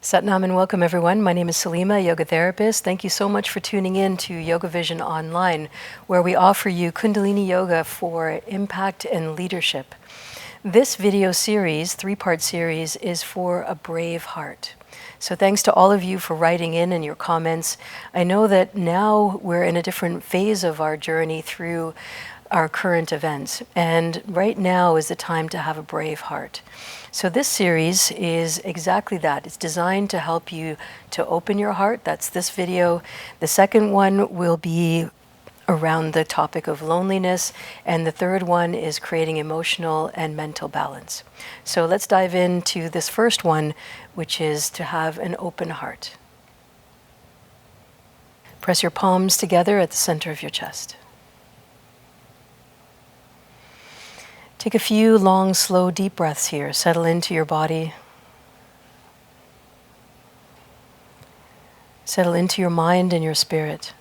Satnam and welcome everyone. My name is Salimah, yoga therapist. Thank you so much for tuning in to YogaVision Online, where we offer you Kundalini Yoga for impact and leadership. This video series, three-part series, is for a brave heart. So thanks to all of you for writing in and your comments. I know that now we're in a different phase of our journey through our current events, and right now is the time to have a brave heart. So this series is exactly that. It's designed to help you to open your heart. That's this video. The second one will be around the topic of loneliness, and the third one is creating emotional and mental balance. So let's dive into this first one, which is to have an open heart. Press your palms together at the center of your chest. Take a few long, slow, deep breaths here. Settle into your body. Settle into your mind and your spirit.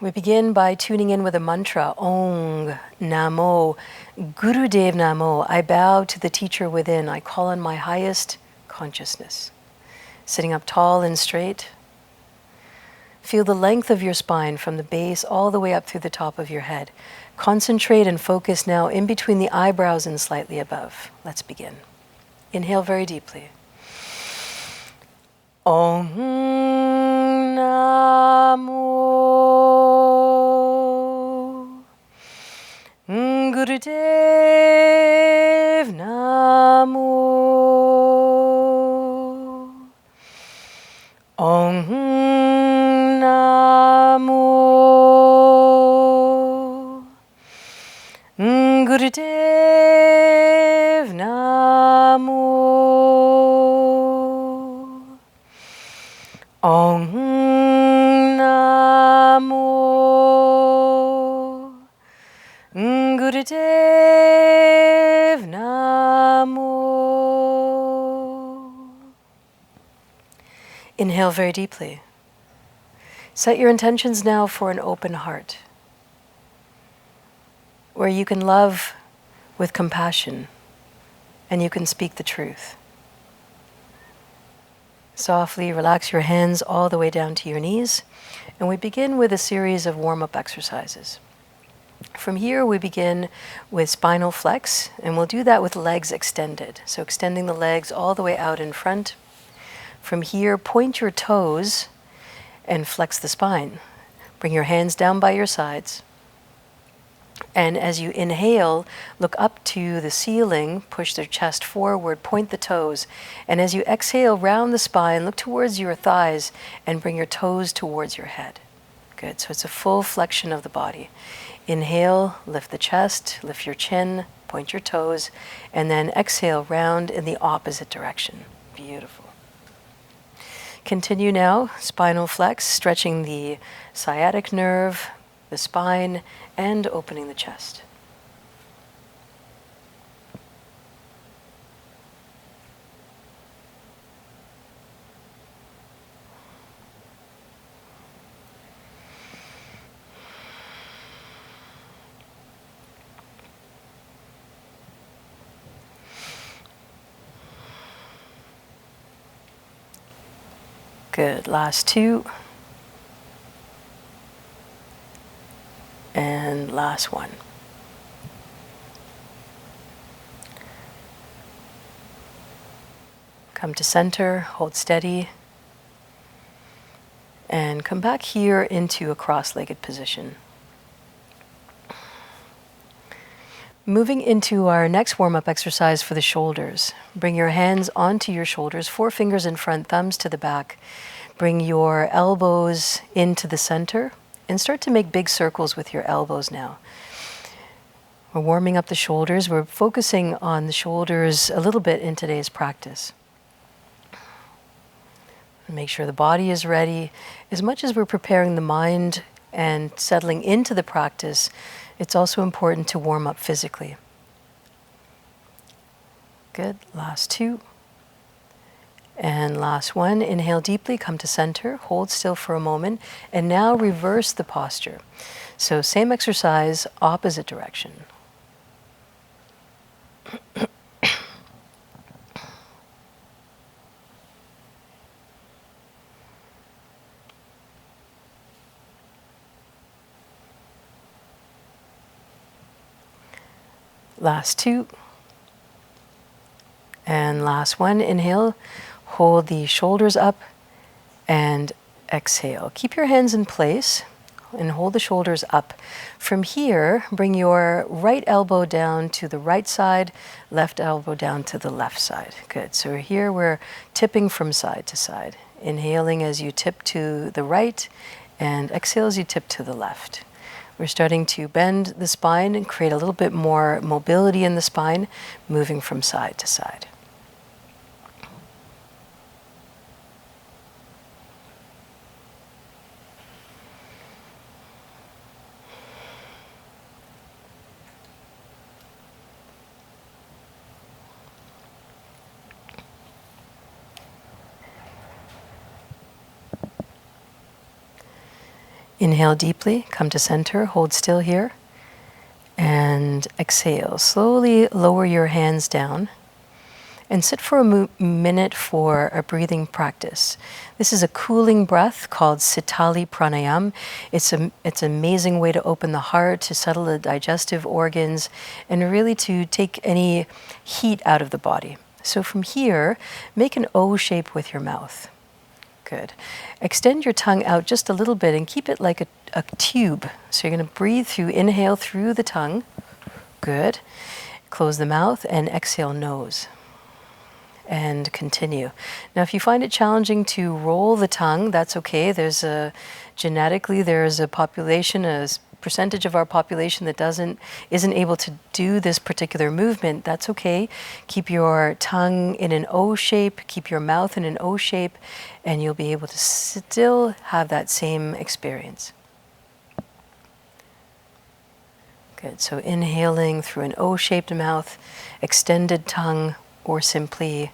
We begin by tuning in with a mantra, Ong Namo, Gurudev Namo. I bow to the teacher within. I call on my highest consciousness. Sitting up tall and straight. Feel the length of your spine from the base all the way up through the top of your head. Concentrate and focus now in between the eyebrows and slightly above. Let's begin. Inhale very deeply. Om Namo Gurudev Namo Om Namo Gurudev Namo Om Namo Gurudev Namo. Inhale very deeply. Set your intentions now for an open heart, where you can love with compassion and you can speak the truth. Softly relax your hands all the way down to your knees, and we begin with a series of warm-up exercises. From here, we begin with Spinal Flex, and we'll do that with legs extended. So extending the legs all the way out in front. From here, point your toes and flex the spine. Bring your hands down by your sides. And as you inhale, look up to the ceiling, push the chest forward, point the toes. And as you exhale, round the spine, look towards your thighs and bring your toes towards your head. Good, so it's a full flexion of the body. Inhale, lift the chest, lift your chin, point your toes, and then exhale, round in the opposite direction. Beautiful. Continue now, spinal flex, stretching the sciatic nerve, the spine, and opening the chest. Good, last two. And last one. Come to center, hold steady, and come back here into a cross-legged position. Moving into our next warm-up exercise for the shoulders. Bring your hands onto your shoulders, 4 fingers in front, thumbs to the back. Bring your elbows into the center and start to make big circles with your elbows now. We're warming up the shoulders. We're focusing on the shoulders a little bit in today's practice. Make sure the body is ready. As much as we're preparing the mind and settling into the practice, it's also important to warm up physically. Good. Last two. And last one. Inhale deeply, come to center, hold still for a moment, and now reverse the posture. So same exercise, opposite direction. Last two. And last one. Inhale, hold the shoulders up, and exhale. Keep your hands in place and hold the shoulders up. From here, bring your right elbow down to the right side, left elbow down to the left side. Good. So here we're tipping from side to side. Inhaling as you tip to the right, and exhale as you tip to the left. We're starting to bend the spine and create a little bit more mobility in the spine, moving from side to side. Inhale deeply, come to center, hold still here, and exhale. Slowly lower your hands down and sit for a minute for a breathing practice. This is a cooling breath called Sitali Pranayam. It's an amazing way to open the heart, to settle the digestive organs, and really to take any heat out of the body. So from here, make an O shape with your mouth. Good. Extend your tongue out just a little bit and keep it like a tube. So you're going to breathe through, inhale through the tongue. Good. Close the mouth and exhale nose. And continue. Now, if you find it challenging to roll the tongue, that's okay. Genetically, there's a population, a percentage of our population that isn't able to do this particular movement. That's okay. Keep your tongue in an O shape, keep your mouth in an O shape, and you'll be able to still have that same experience. Good. So inhaling through an O-shaped mouth, extended tongue, or simply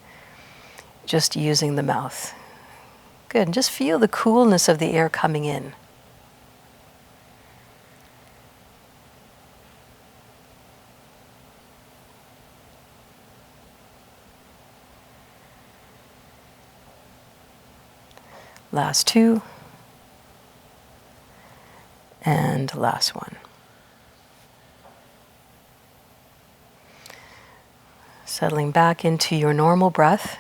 just using the mouth. Good. And just feel the coolness of the air coming in. Last two. And last one. Settling back into your normal breath.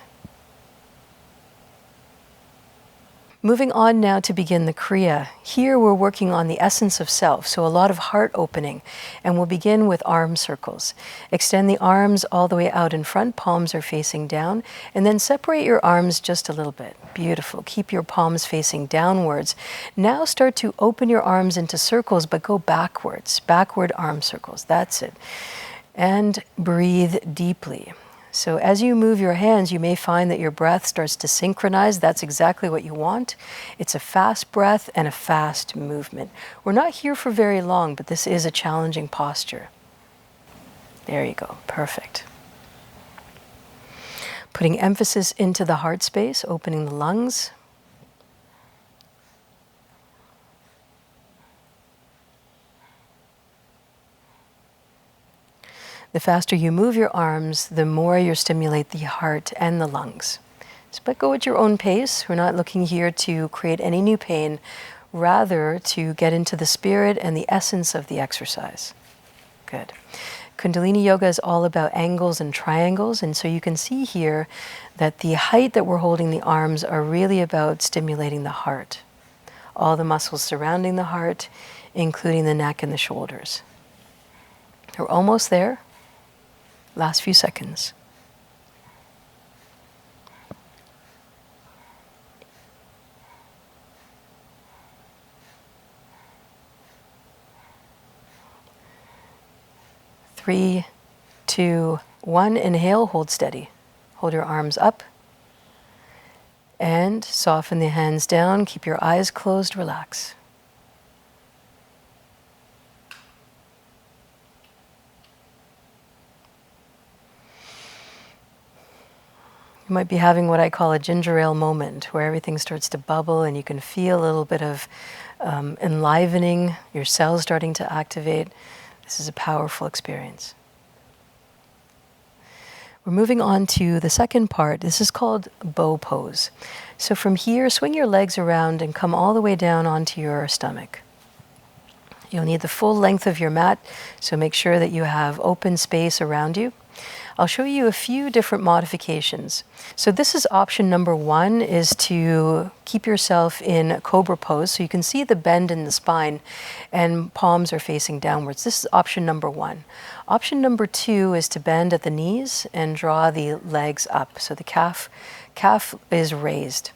Moving on now to begin the Kriya. Here we're working on the essence of self, so a lot of heart opening. And we'll begin with arm circles. Extend the arms all the way out in front, palms are facing down, and then separate your arms just a little bit. Beautiful. Keep your palms facing downwards. Now start to open your arms into circles, but go backwards. Backward arm circles. That's it. And breathe deeply. So as you move your hands, you may find that your breath starts to synchronize. That's exactly what you want. It's a fast breath and a fast movement. We're not here for very long, but this is a challenging posture. There you go. Perfect. Putting emphasis into the heart space, opening the lungs. The faster you move your arms, the more you stimulate the heart and the lungs. But go at your own pace. We're not looking here to create any new pain, rather to get into the spirit and the essence of the exercise. Good. Kundalini Yoga is all about angles and triangles, and so you can see here that the height that we're holding the arms are really about stimulating the heart. All the muscles surrounding the heart, including the neck and the shoulders. We're almost there. Last few seconds. 3, 2, 1. Inhale, hold steady. Hold your arms up. And soften the hands down. Keep your eyes closed, relax. You might be having what I call a ginger ale moment, where everything starts to bubble and you can feel a little bit of enlivening, your cells starting to activate. This is a powerful experience. We're moving on to the second part. This is called bow pose. So from here, swing your legs around and come all the way down onto your stomach. You'll need the full length of your mat, so make sure that you have open space around you. I'll show you a few different modifications. So this is option number 1, is to keep yourself in cobra pose, so you can see the bend in the spine and palms are facing downwards. This is option number 1. Option number 2 is to bend at the knees and draw the legs up, so the calf is raised.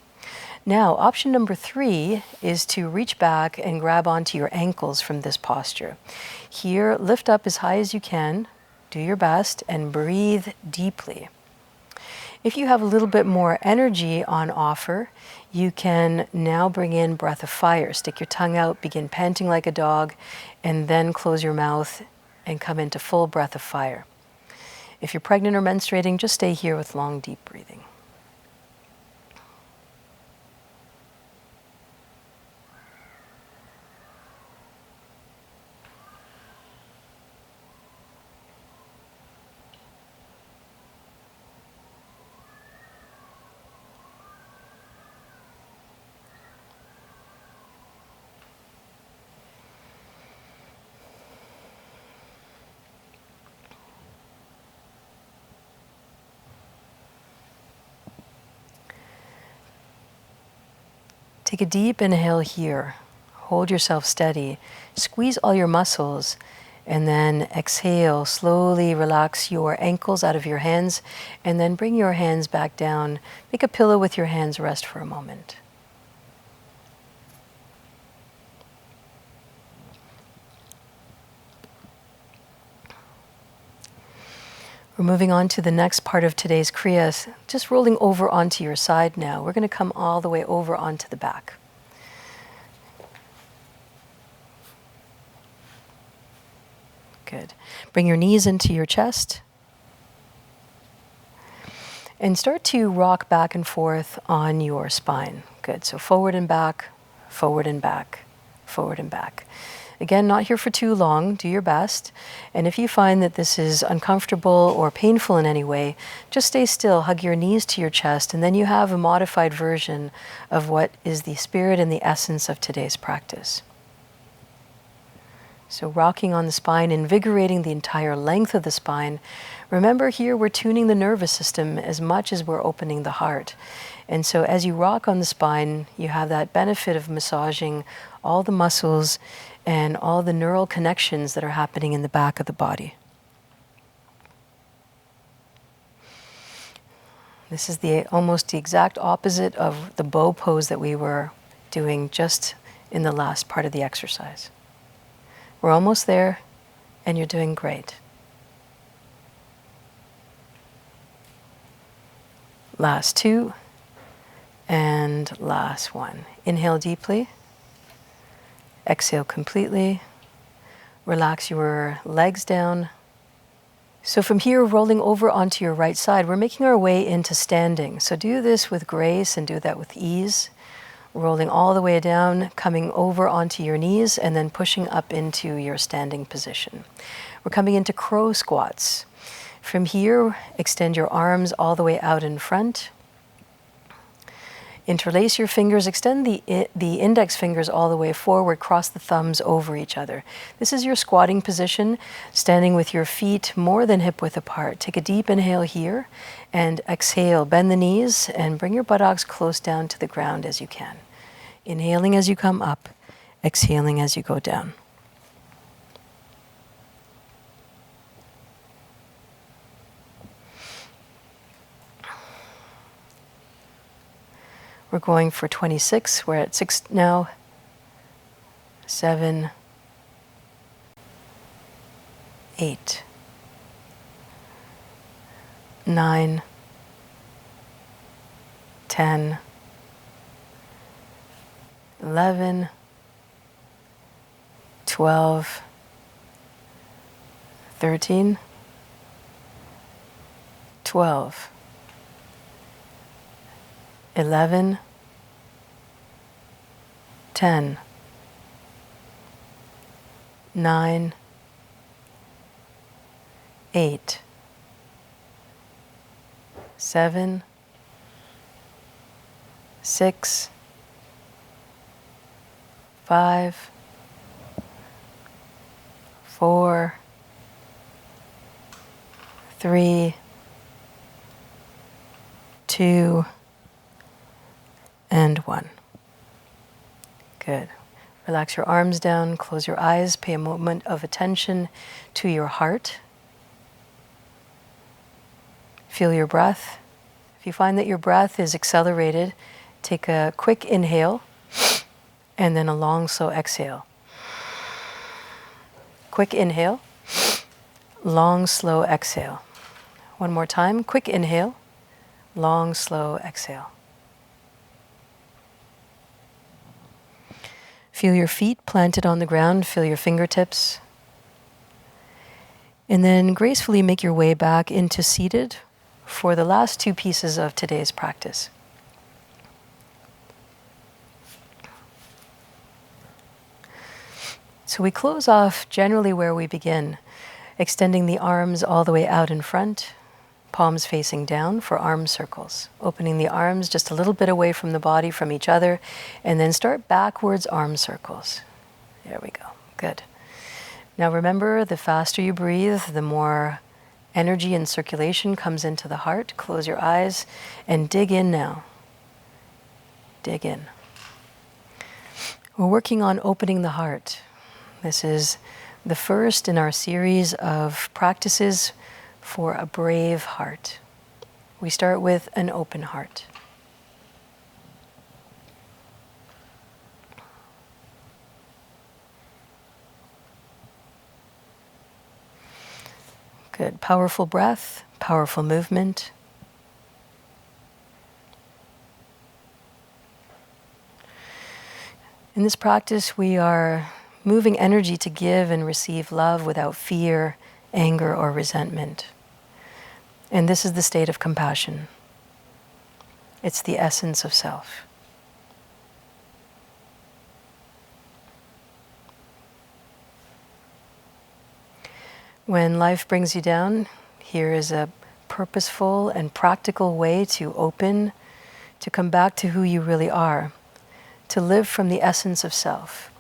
Now, option number 3 is to reach back and grab onto your ankles from this posture. Here, lift up as high as you can, do your best, and breathe deeply. If you have a little bit more energy on offer, you can now bring in breath of fire. Stick your tongue out, begin panting like a dog, and then close your mouth and come into full breath of fire. If you're pregnant or menstruating, just stay here with long, deep breathing. Take a deep inhale here. Hold yourself steady. Squeeze all your muscles. And then exhale. Slowly relax your ankles out of your hands. And then bring your hands back down. Make a pillow with your hands. Rest for a moment. We're moving on to the next part of today's Kriya, just rolling over onto your side now. We're going to come all the way over onto the back. Good. Bring your knees into your chest. And start to rock back and forth on your spine. Good. So forward and back, forward and back, forward and back. Again, not here for too long. Do your best. And if you find that this is uncomfortable or painful in any way, just stay still, hug your knees to your chest, and then you have a modified version of what is the spirit and the essence of today's practice. So rocking on the spine, invigorating the entire length of the spine. Remember here we're tuning the nervous system as much as we're opening the heart. And so as you rock on the spine, you have that benefit of massaging all the muscles and all the neural connections that are happening in the back of the body. This is almost the exact opposite of the bow pose that we were doing just in the last part of the exercise. We're almost there, and you're doing great. Last 2, and last 1. Inhale deeply. Exhale completely. Relax your legs down. So from here, rolling over onto your right side, we're making our way into standing. So do this with grace and do that with ease. Rolling all the way down, coming over onto your knees, and then pushing up into your standing position. We're coming into crow squats. From here, extend your arms all the way out in front. Interlace your fingers, extend the index fingers all the way forward, cross the thumbs over each other. This is your squatting position, standing with your feet more than hip width apart. Take a deep inhale here and exhale. Bend the knees and bring your buttocks close down to the ground as you can. Inhaling as you come up, exhaling as you go down. We're going for 26. We're at 6 now. 7, 8, 9, 10, 11, 12, 13, 12, 11, 10, 9, 8, 7, 6, 5, 4, 3, 2, and 1. Good. Relax your arms down, close your eyes, pay a moment of attention to your heart. Feel your breath. If you find that your breath is accelerated, take a quick inhale and then a long, slow exhale. Quick inhale, long, slow exhale. One more time, quick inhale, long, slow exhale. Feel your feet planted on the ground, feel your fingertips. And then gracefully make your way back into seated for the last two pieces of today's practice. So we close off generally where we begin, extending the arms all the way out in front, palms facing down for arm circles. Opening the arms just a little bit away from the body, from each other, and then start backwards arm circles. There we go. Good. Now remember, the faster you breathe, the more energy and circulation comes into the heart. Close your eyes and dig in now. Dig in. We're working on opening the heart. This is the first in our series of practices for a brave heart. We start with an open heart. Good. Powerful breath, powerful movement. In this practice, we are moving energy to give and receive love without fear, anger, or resentment. And this is the state of compassion. It's the essence of self. When life brings you down, here is a purposeful and practical way to open, to come back to who you really are, to live from the essence of self.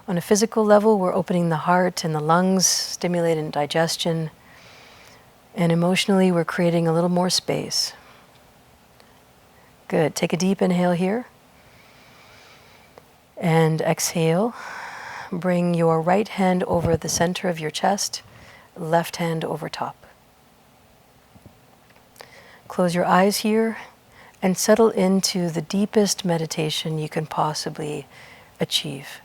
On a physical level, we're opening the heart and the lungs, stimulating digestion. And emotionally, we're creating a little more space. Good. Take a deep inhale here. And exhale. Bring your right hand over the center of your chest, left hand over top. Close your eyes here and settle into the deepest meditation you can possibly achieve.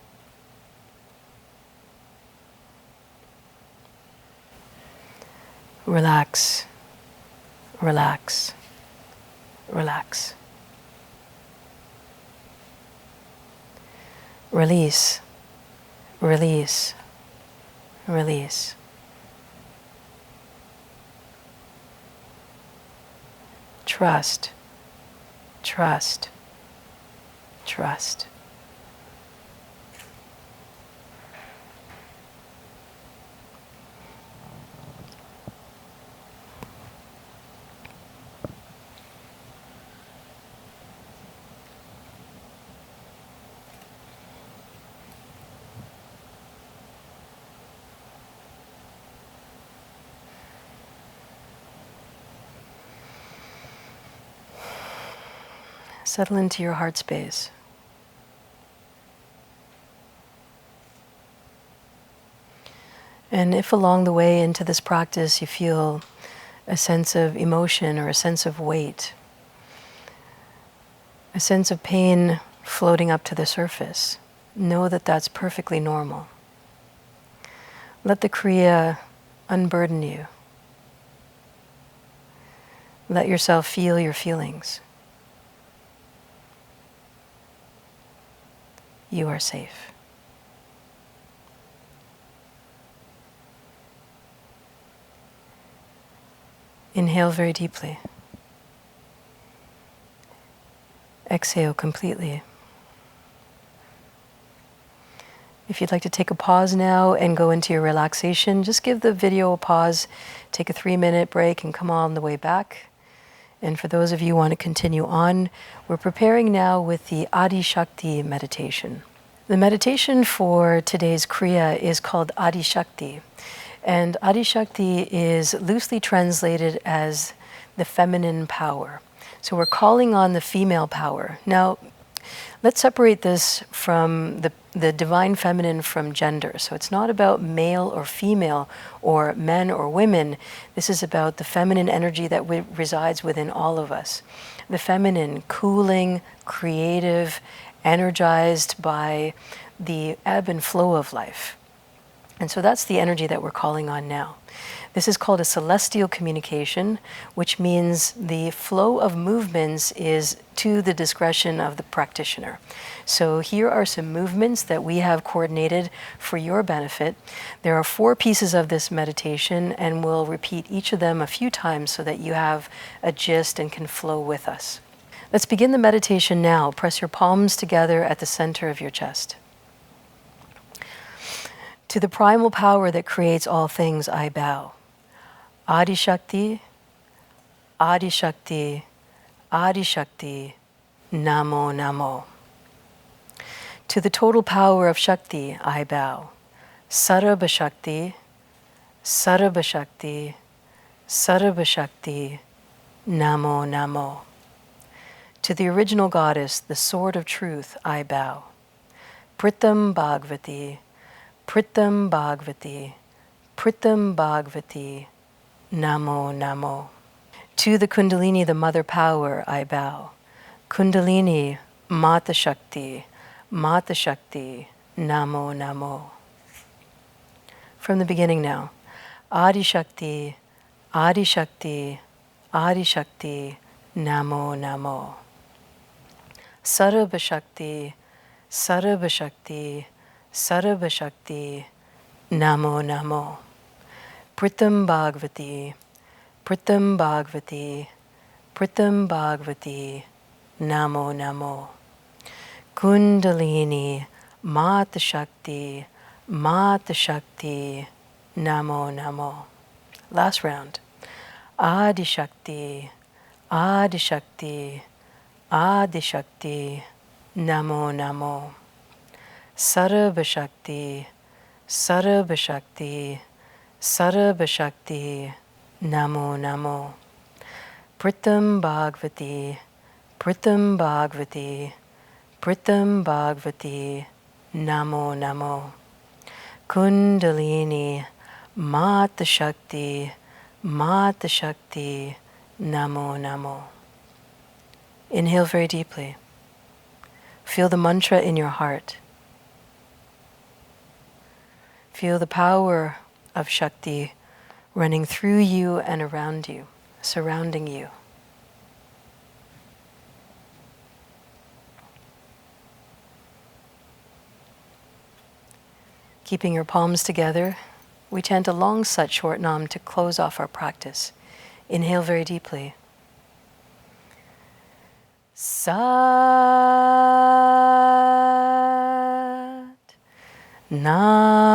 Relax, relax, relax. Release, release, release. Trust, trust, trust. Settle into your heart space. And if along the way into this practice you feel a sense of emotion or a sense of weight, a sense of pain floating up to the surface, know that that's perfectly normal. Let the Kriya unburden you. Let yourself feel your feelings. You are safe. Inhale very deeply. Exhale completely. If you'd like to take a pause now and go into your relaxation, just give the video a pause, take a 3-minute break, and come on the way back. And for those of you who want to continue on, we're preparing now with the Adi Shakti meditation. The meditation for today's Kriya is called Adi Shakti. And Adi Shakti is loosely translated as the feminine power. So we're calling on the female power. Now, let's separate this from the divine feminine from gender. So it's not about male or female or men or women. This is about the feminine energy that resides within all of us. The feminine, cooling, creative, energized by the ebb and flow of life. And so that's the energy that we're calling on now. This is called a celestial communication, which means the flow of movements is to the discretion of the practitioner. So here are some movements that we have coordinated for your benefit. There are 4 pieces of this meditation, and we'll repeat each of them a few times so that you have a gist and can flow with us. Let's begin the meditation now. Press your palms together at the center of your chest. To the primal power that creates all things, I bow. Adi Shakti, Adi Shakti, Adi Shakti, Namo Namo. To the total power of Shakti, I bow. Sarabha Shakti, Sarabha Shakti, Sarabha Shakti, Namo Namo. To the original goddess, the sword of truth, I bow. Pritam Bhagavati, Pritam Bhagavati, Pritam Bhagavati, Namo Namo. To the Kundalini, the mother power, I bow. Kundalini, Mata Shakti, Mata Shakti, Namo Namo. From the beginning now. Adi Shakti, Adi Shakti, Adi Shakti, Namo Namo. Sarabha Shakti, Sarabha Shakti, Sarabha Shakti, Namo Namo. Pritam Bhagavati, Pritam Bhagavati, Pritam Bhagavati, Namo Namo. Kundalini, Mata Shakti, Mata Shakti, Namo Namo. Last round. Adi Shakti, Adi Shakti, Adi Shakti, Namo Namo. Sarabha Shakti, Sarabha Shakti, Sarabha Shakti, Namo Namo. Pritam Bhagavati, Pritam Bhagavati, Pritam Bhagavati, Namo Namo. Kundalini, Mata Shakti, Mata Shakti, Namo Namo. Inhale very deeply. Feel the mantra in your heart. Feel the power of Shakti running through you and around you, surrounding you. Keeping your palms together, we chant a long Sat short Nam to close off our practice. Inhale very deeply. Sat Nam.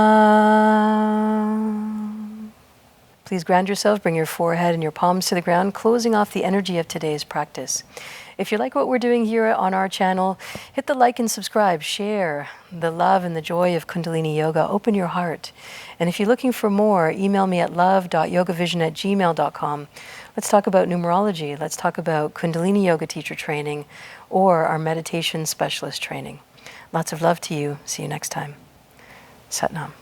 Please ground yourself, bring your forehead and your palms to the ground, closing off the energy of today's practice. If you like what we're doing here on our channel, hit the like and subscribe, share the love and the joy of Kundalini Yoga, open your heart. And if you're looking for more, email me at love.yogavision@gmail.com. Let's talk about numerology, let's talk about Kundalini Yoga teacher training or our meditation specialist training. Lots of love to you. See you next time. Sat Nam.